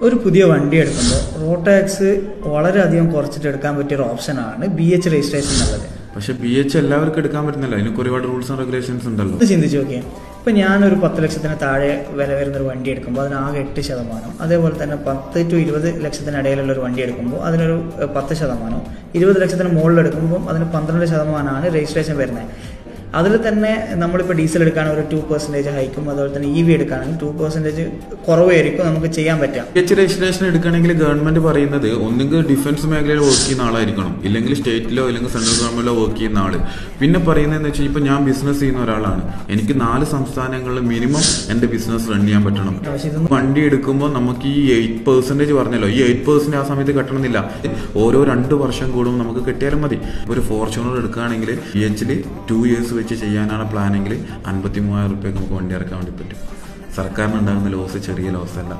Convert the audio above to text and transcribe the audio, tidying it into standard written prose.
ഒരു പുതിയ വണ്ടി എടുക്കുമ്പോൾ റോഡ് ടാക്സ് വളരെയധികം കുറച്ചിട്ട് എടുക്കാൻ പറ്റിയൊരു ഓപ്ഷനാണ് BH രജിസ്ട്രേഷൻ എന്നുള്ളത്. പക്ഷെ BH എല്ലാവർക്കും എടുക്കാൻ പറ്റുന്നില്ല. അതിന് ഒരുപാട് റൂൾസ് ആൻഡ് റെഗുലേഷൻസ് ഉണ്ടല്ലോ. ഇത് ചിന്തിച്ച് നോക്കിയാൽ ഇപ്പം ഞാനൊരു 10 ലക്ഷത്തിന് താഴെ വില വരുന്നൊരു വണ്ടി എടുക്കുമ്പോൾ അതിനാകെ 8%, അതേപോലെ തന്നെ 10 to 20 ലക്ഷത്തിനിടയിലുള്ള ഒരു വണ്ടി എടുക്കുമ്പോൾ അതിനൊരു 10%, 20 ലക്ഷത്തിന് മുകളിൽ എടുക്കുമ്പോൾ അതിന് 12% രജിസ്ട്രേഷൻ വരുന്നത്. അതിൽ തന്നെ നമ്മളിപ്പോൾ ഡീസൽ എടുക്കുകയാണെങ്കിൽ ഒരു 2% ഹൈക്കും, അതുപോലെ തന്നെ EV എടുക്കുകയാണെങ്കിൽ 2% കുറവായിരിക്കും നമുക്ക് ചെയ്യാൻ പറ്റുക. BH രജിസ്ട്രേഷൻ എടുക്കുകയാണെങ്കിൽ ഗവൺമെന്റ് പറയുന്നത് ഒന്നുകിൽ ഡിഫൻസ് മേഖലയിൽ വർക്ക് ചെയ്യുന്ന ആളായിരിക്കണം, ഇല്ലെങ്കിൽ സ്റ്റേറ്റിലോ അല്ലെങ്കിൽ സെൻട്രൽ ഗവൺമെന്റിലോ വർക്ക് ചെയ്യുന്ന ആള്. പിന്നെ പറയുന്നതെന്ന് വെച്ചാൽ ഇപ്പൊ ഞാൻ ബിസിനസ് ചെയ്യുന്ന ഒരാളാണ്, എനിക്ക് 4 സംസ്ഥാനങ്ങളിൽ മിനിമം എന്റെ ബിസിനസ് റൺ ചെയ്യാൻ പറ്റണം. വണ്ടി എടുക്കുമ്പോൾ നമുക്ക് ഈ 8% പറഞ്ഞല്ലോ, ഈ 8% ആ സമയത്ത് കെട്ടണമെന്നില്ല. ഓരോ 2 വർഷം കൂടുമ്പോൾ നമുക്ക് കെട്ടിയാലും മതി. ഒരു ഫോർച്യൂണർ എടുക്കുകയാണെങ്കിൽ BH 2 years വെച്ച് ചെയ്യാനാണ് പ്ലാനെങ്കിൽ 53,000 രൂപയ്ക്ക് നമുക്ക് വണ്ടി ഇറക്കാൻ വേണ്ടി പറ്റും. സർക്കാരിനുണ്ടാകുന്ന ലോസ് ചെറിയ ലോസ് അല്ല.